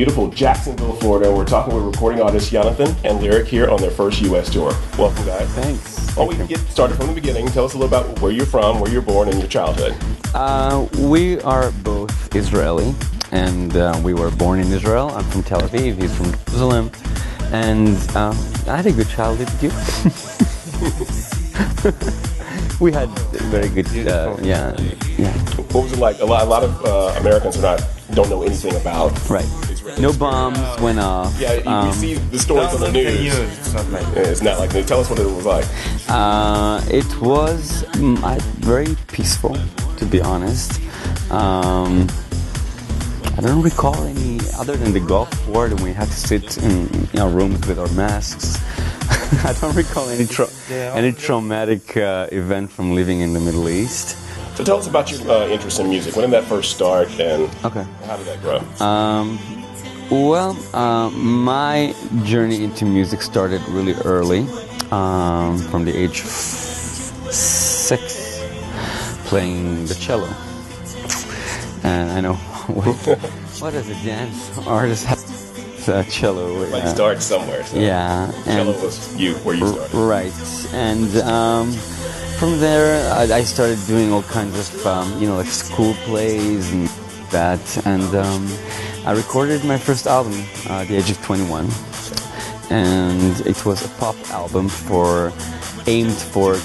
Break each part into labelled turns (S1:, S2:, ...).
S1: beautiful Jacksonville, Florida. We're talking with recording artists Yehonathan and Lyric here on their first U.S. tour. Welcome, guys.
S2: Thanks.
S1: Well, we can get started from the beginning. Tell us a little about where you're from, where you're born, and your childhood.
S2: We are both Israeli, and we were born in Israel. I'm from Tel Aviv, he's from Jerusalem, and I had a good childhood too. We had very good, yeah.
S1: What was it like? A lot of Americans don't know anything about Israeli.
S2: No bombs went off.
S1: Yeah, you see the stories on the news. It's not like that. Tell us what it was like.
S2: It was very peaceful, to be honest. I don't recall any other than the Gulf War, and we had to sit in our rooms with our masks. I don't recall any traumatic event from living in the Middle East.
S1: So tell us about your interest in music. When did that first start, and how did that grow?
S2: My journey into music started really early, from the age of 6, playing the cello. And I know, what does a dance artist have? Cello.
S1: Like start somewhere. So
S2: yeah.
S1: Cello was where you started.
S2: Right. And from there, I started doing all kinds of, like school plays and that. And I recorded my first album at the age of 21. And it was a pop album aimed for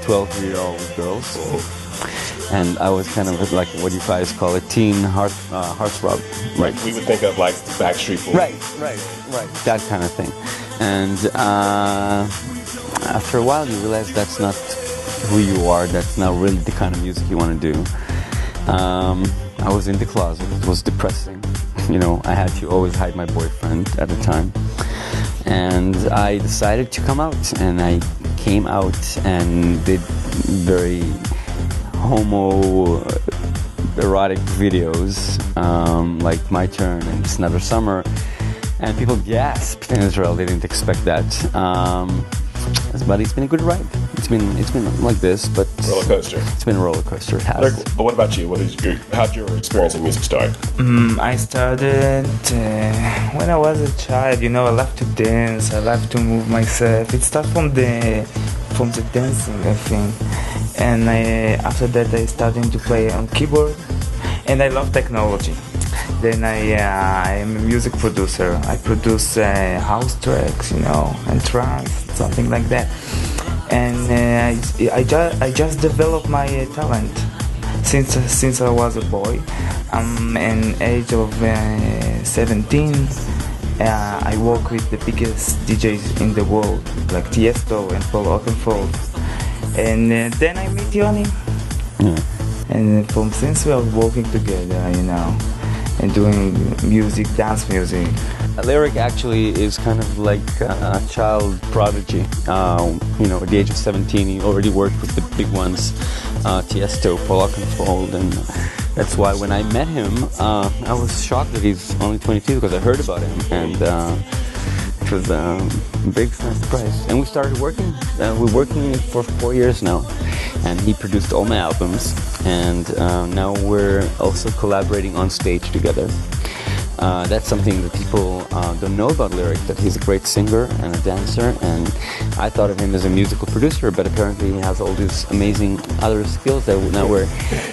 S2: 12-year-old girls. And I was kind of like what you guys call a teen heartthrob.
S1: Right. We would think of like Backstreet Boys.
S2: Right. That kind of thing. And after a while, you realize that's not who you are. That's not really the kind of music you want to do. I was in the closet. It was depressing. I had to always hide my boyfriend at the time. And I decided to come out. And I came out and did very homo-erotic videos, like My Turn and It's Another Summer, and people gasped in Israel. They didn't expect that. But it's been a good ride. It's been like this, but
S1: roller coaster.
S2: It's been a roller coaster. It has.
S1: But what about you? How'd your experience in music start?
S3: I started when I was a child. I love to dance. I love to move myself. It started from the dancing, I think. And after that, I started to play on keyboard, and I love technology. Then I am a music producer. I produce house tracks, and trance, something like that. And I just developed my talent since I was a boy. I'm an age of 17. I work with the biggest DJs in the world, like Tiesto and Paul Oakenfold. And then I meet Yoni. And since we are working together, and doing music, dance music.
S2: Lyric actually is kind of like a child prodigy. At the age of 17, he already worked with the big ones, Tiesto, Paul Oakenfold, and that's why when I met him, I was shocked that he's only 22 because I heard about him, and it was a big surprise. And we started working. We're working for 4 years now, and he produced all my albums, and now we're also collaborating on stage together. That's something that people don't know about Lyric, that he's a great singer and a dancer, and I thought of him as a musical producer, but apparently he has all these amazing other skills that now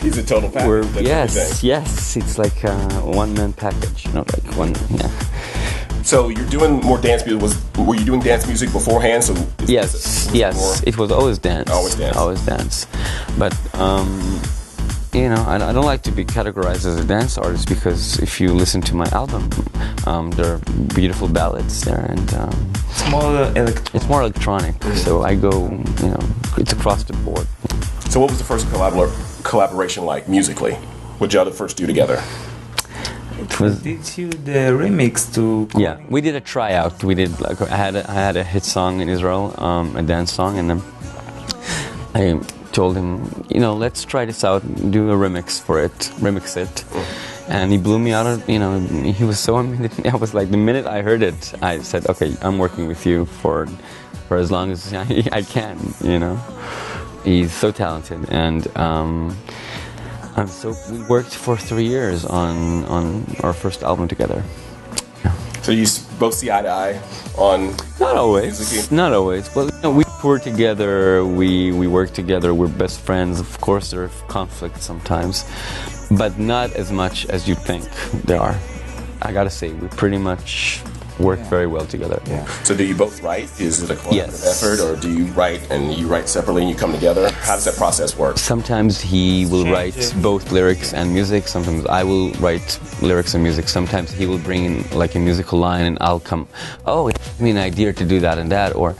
S1: he's a total package.
S2: Yes, it's like a one-man package,
S1: So you're doing more dance music. Were you doing dance music beforehand? So
S2: yes, it was always dance. Always dance. But I don't like to be categorized as a dance artist because if you listen to my album, there are beautiful ballads there, and it's more electronic. So I go, it's across the board.
S1: So what was the first collaboration like musically? What did y'all first do together?
S3: Did you the remix to?
S2: Yeah, we did a tryout. We did I had a hit song in Israel, a dance song, and then I told him, let's try this out, do a remix it, and he blew me out of, he was so amazing. I was like, the minute I heard it, I said, okay, I'm working with you for as long as I can, He's so talented, and we worked for 3 years on our first album together.
S1: So you both see eye to eye on
S2: Not always.
S1: musically?
S2: Not always. Well, we tour together. We work together. We're best friends. Of course, there are conflicts sometimes, but not as much as you think there are. I gotta say, we pretty much work very well together.
S3: Yeah.
S1: So do you both write? Is it a collaborative
S2: Yes.
S1: effort, or do you write and you write separately and you come together? How does that process work?
S2: Sometimes he will write
S3: Changes.
S2: both lyrics and music. Sometimes I will write lyrics and music. Sometimes he will bring in like a musical line, and I'll come. Oh, it gave me an idea to do that and that, or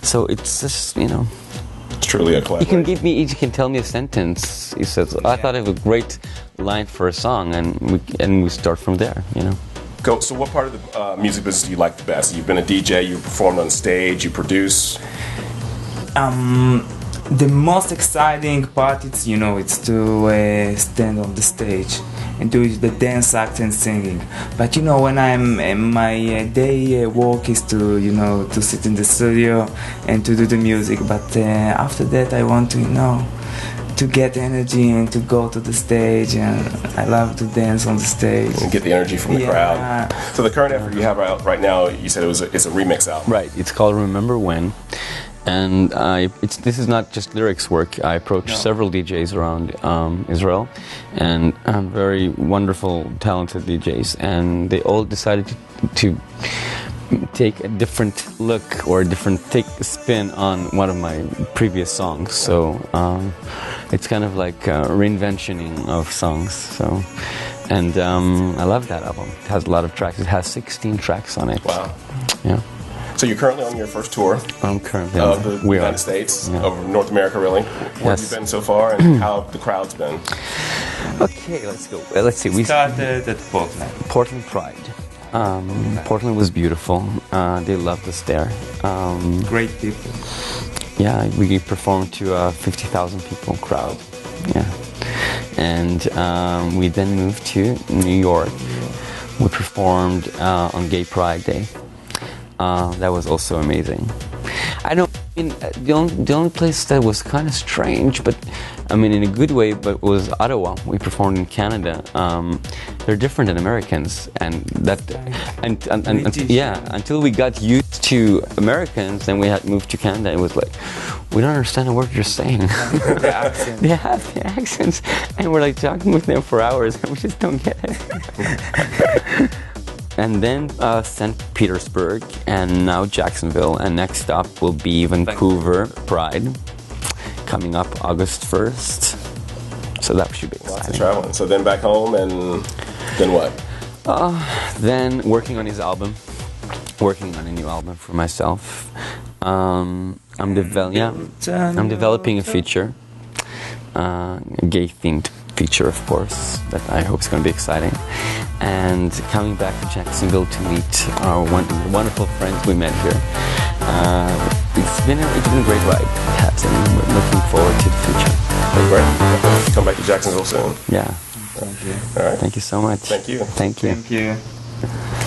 S2: so it's just
S1: It's truly a
S2: He
S1: collaboration.
S2: he can tell me a sentence. He says, "I thought of a great line for a song," and we start from there.
S1: So what part of the music business do you like the best? You've been a DJ, you performed on stage, you produce.
S3: The most exciting part, it's to stand on the stage and do the dance act and singing. But when I'm my day work is to sit in the studio and to do the music. But after that, I want to get energy and to go to the stage, and I love to dance on the stage
S1: And get the energy from the
S3: Yeah.
S1: crowd. So the current effort you have right now, you said it's a remix album.
S2: Right. It's called Remember When, and this is not just lyrics work. I approached several DJs around Israel, and very wonderful, talented DJs, and they all decided to take a different look or take a spin on one of my previous songs. So it's kind of like a reinventioning of songs. So, and I love that album. It has a lot of tracks. It has 16 tracks on it.
S1: Wow.
S2: Yeah.
S1: So you're currently on your first tour
S2: I'm currently
S1: of the
S2: we
S1: United
S2: are.
S1: States,
S2: Yeah.
S1: over North America, really. Where have
S2: Yes.
S1: you been so far, and how have the crowds been?
S2: Okay, let's go. Let's see. We
S3: started at Portland.
S2: Portland Pride. Portland was beautiful. They loved us there.
S3: Great people.
S2: Yeah, we performed to a 50,000 people crowd. Yeah, and we then moved to New York. We performed on Gay Pride Day. That was also amazing. The only place that was kind of strange, but in a good way, but was Ottawa. We performed in Canada. They're different than Americans, and until we got used to Americans, then we had moved to Canada. It was like, we don't understand a word you're saying.
S3: The accent.
S2: They have the accents, and we're like talking with them for hours, and we just don't get it. And then St. Petersburg, and now Jacksonville, and next up will be Vancouver Pride, coming up August 1st. So that should be
S1: Lots of
S2: exciting.
S1: traveling. So then back home, and then what?
S2: Then working on working on a new album for myself. I'm developing a feature, a gay-themed feature, of course, that I hope is going to be exciting. And coming back to Jacksonville to meet our wonderful friends we met here. It's been a great ride. It has, and we're looking forward to the future.
S1: Great. Come back to Jacksonville soon.
S2: Yeah.
S3: Thank you.
S1: All right.
S2: Thank you so much.
S1: Thank you.
S2: Thank you.
S3: Thank you.